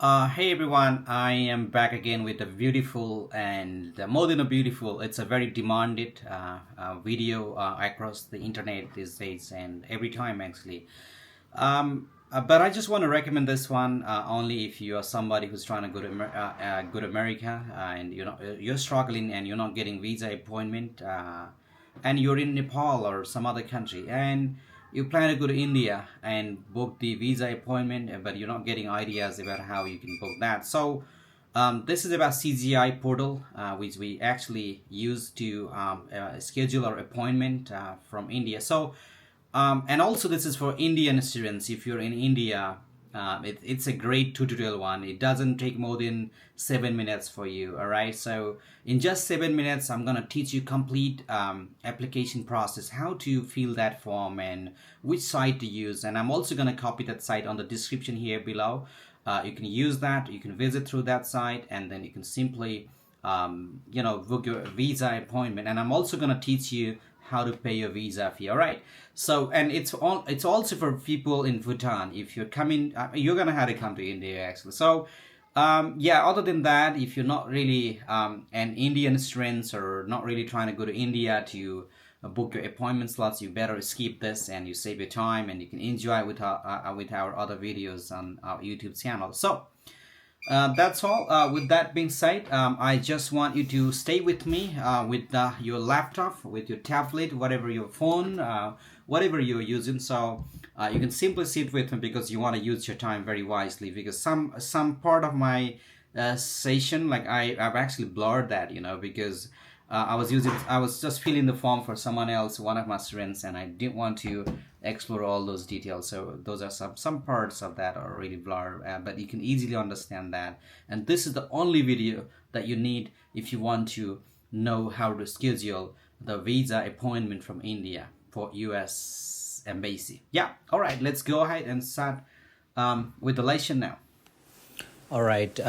Hey everyone, I am back again with a beautiful and more than a beautiful, it's a very demanded video across the internet these days and every time actually. But I just want to recommend this one only if you are somebody who's trying to go to America and you're struggling and you're not getting visa appointment and you're in Nepal or some other country and you plan to go to India and book the visa appointment, but you're not getting ideas about how you can book that. So this is about CGI portal, which we actually use to schedule our appointment from India. So and also this is for Indian students. If you're in India, it's a great tutorial one. It doesn't take more than 7 minutes for you. All right. So in just 7 minutes, I'm gonna teach you complete application process, how to fill that form and which site to use. And I'm also gonna copy that site on the description here below. You can use that. You can visit through that site, and then you can simply book your visa appointment. And I'm also gonna teach you how to pay your visa fee. All right. So and it's also for people in Bhutan. If you're coming, you're gonna have to come to India actually. So yeah, other than that, if you're not really an Indian student or not really trying to go to India to book your appointment slots, you better skip this and you save your time and you can enjoy with our other videos on our YouTube channel. So that's all. With that being said, I just want you to stay with me with your laptop, with your tablet, whatever your phone, whatever you're using. So you can simply sit with me because you want to use your time very wisely. Because some part of my session, like I've actually blurred that, because I was just filling the form for someone else, one of my students, and I didn't want to explore all those details. So those are some parts of that are really blurred, but you can easily understand that. And this is the only video that you need if you want to know how to schedule the visa appointment from India for US embassy. Yeah, all right, let's go ahead and start with the lesson now. All right.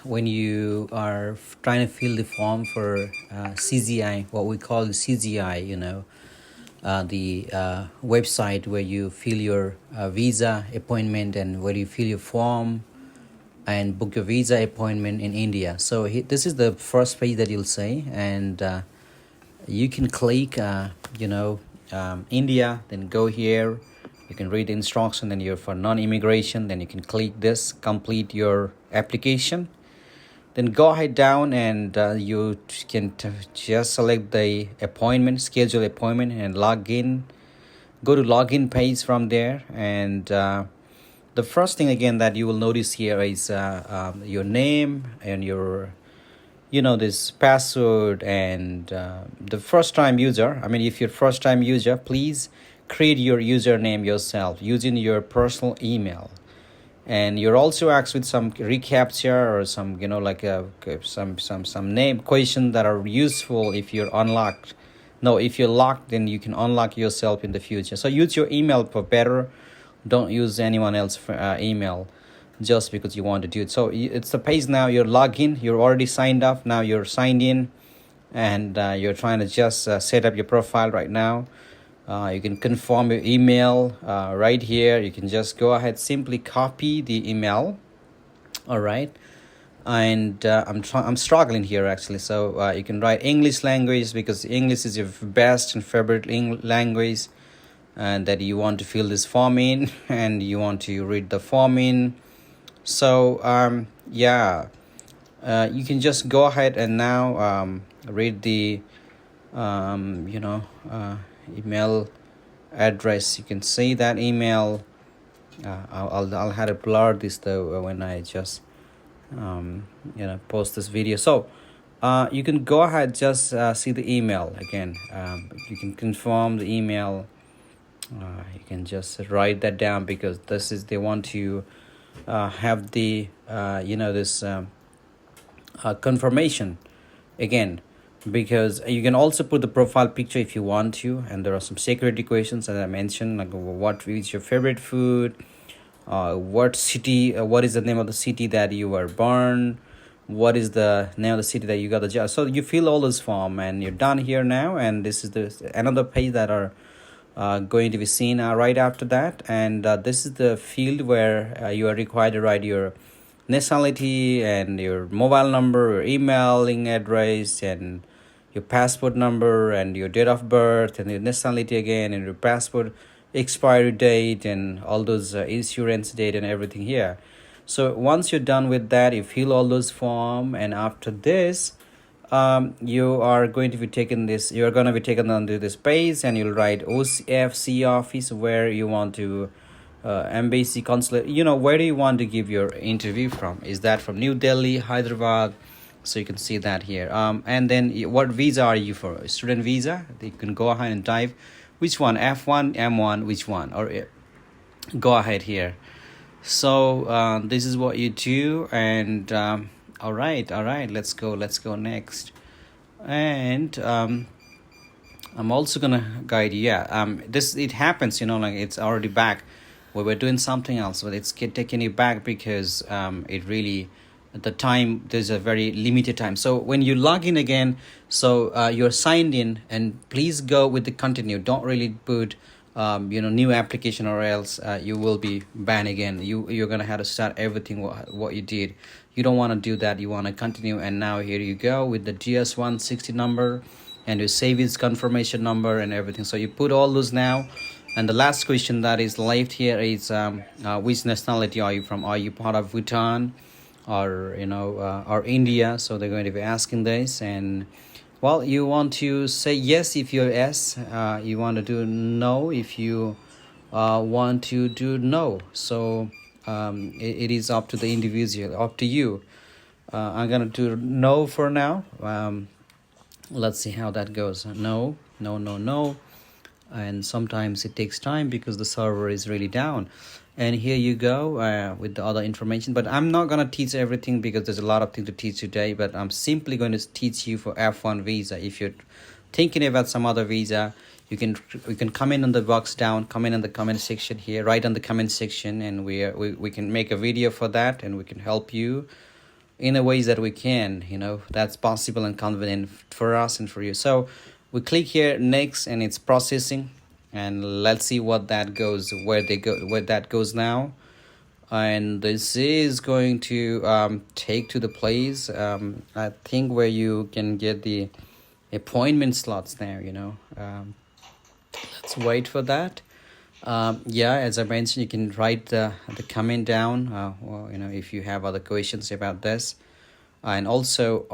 When you are trying to fill the form for CGI, what we call the CGI, the website where you fill your visa appointment and where you fill your form and book your visa appointment in India. So this is the first page that you'll see, and you can click, India, then go here. You can read the instruction, then you're for non-immigration, then you can click this, complete your application. Then go ahead down and you can just select the appointment, schedule appointment and log in. Go to login page from there, and the first thing again that you will notice here is your name and your this password and the first time user. I mean, if you're first time user, please create your username yourself using your personal email, and you're also asked with some reCAPTCHA or some some name question that are useful if you're unlocked. No, if you're locked, then you can unlock yourself in the future. So use your email for better. Don't use anyone else's email just because you want to do it. So it's the page now. You're logged in. You're already signed up. Now you're signed in, and you're trying to just set up your profile right now. You can confirm your email right here. You can just go ahead, simply copy the email. All right. And I'm struggling here actually. So you can write English language because English is your best and favorite language, and that you want to fill this form in and you want to read the form in. So you can just go ahead and now read the email address. You can see that email. I'll have to blur this though when I just post this video. So you can go ahead, just see the email again. You can confirm the email. You can just write that down because they want to have the this confirmation again, because you can also put the profile picture if you want to, and there are some security questions as I mentioned, like what is your favorite food, what city, what is the name of the city that you were born, what is the name of the city that you got the job. So you fill all this form and you're done here now, and this is another page that are going to be seen right after that. And this is the field where you are required to write your nationality and your mobile number, your emailing address, and your passport number, and your date of birth, and your nationality again, and your passport expiry date, and all those insurance date and everything here. So once you're done with that, you fill all those form, and after this, you are going to be taken this. You are going to be taken onto this page, and you'll write OCFC office where you want to embassy consulate. Where do you want to give your interview from? Is that from New Delhi, Hyderabad? So you can see that here. And then what visa are you for? Student visa. You can go ahead and type which one, F1, M1, which one, or go ahead here. So this is what you do, and all right, let's go next. And I'm also gonna guide you. Yeah, this it happens, like it's already back. We were doing something else, but it's taking you back because it really, the time, there's a very limited time. So when you log in again, so you're signed in, and please go with the continue. Don't really put new application, or else you will be banned again. You're gonna have to start everything what you did. You don't want to do that. You want to continue. And now here you go with the GS160 number, and you save its confirmation number and everything. So you put all those now. And the last question that is left here is which nationality are you from? Are you part of Bhutan, or or India? So they're going to be asking this. And well, you want to say yes if you're yes. You want to do no if you want to do no. So it is up to the individual, up to you. I'm gonna do no for now. Let's see how that goes. No, no, no, no. And sometimes it takes time because the server is really down. And here you go with the other information, but I'm not going to teach everything because there's a lot of things to teach today, but I'm simply going to teach you for F1 visa. If you're thinking about some other visa, you can comment on the box down, comment in the comment section here, write on the comment section, and we can make a video for that, and we can help you in the ways that we can. That's possible and convenient for us and for you. So we click here next, and it's processing, and let's see what that goes, where that goes now. And this is going to take to the place, I think, where you can get the appointment slots there. Let's wait for that. Yeah, as I mentioned, you can write the comment down, if you have other questions about this. And also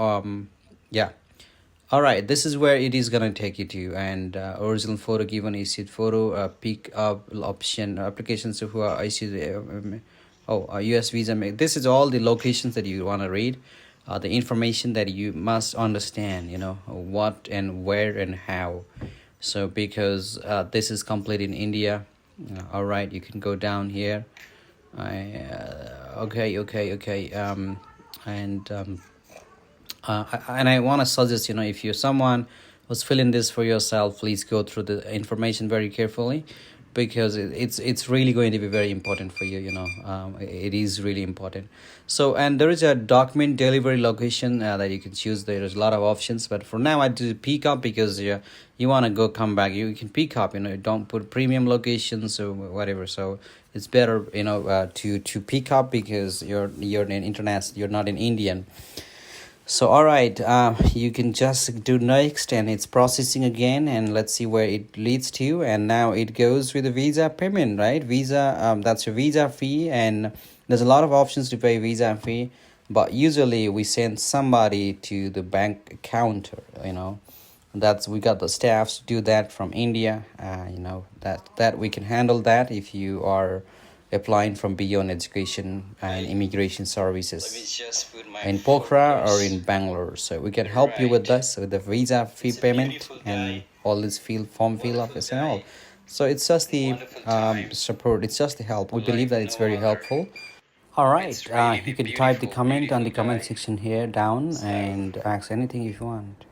yeah, all right, this is where it is going to take you to. And original photo given, issued photo, pick up option, applications who are issued US visa. This is all the locations that you want to read, the information that you must understand, what and where and how. So because this is complete in India. All right, you can go down here. Okay. And I want to suggest, if you're someone who's filling this for yourself, please go through the information very carefully, because it's really going to be very important for you. It is really important. So, and there is a document delivery location that you can choose. There's a lot of options, but for now I do pick up, because you want to come back, you can pick up. Don't put premium locations or whatever. So it's better to pick up, because you're in international, you're not an Indian. So all right, you can just do next, and it's processing again, and let's see where it leads to. And now it goes with the visa payment, right? Visa, that's your visa fee, and there's a lot of options to pay visa fee, but usually we send somebody to the bank account. That's, we got the staffs to do that from India. That we can handle that if you are applying from Beyond Education and Immigration Services in Pokhara or in Bangalore. So we can help you with this, with the visa fee payment and all this form fill up and all. So it's just the support, it's just the help. We believe that it's very helpful. All right, you can type the comment on the comment section here down, and ask anything if you want.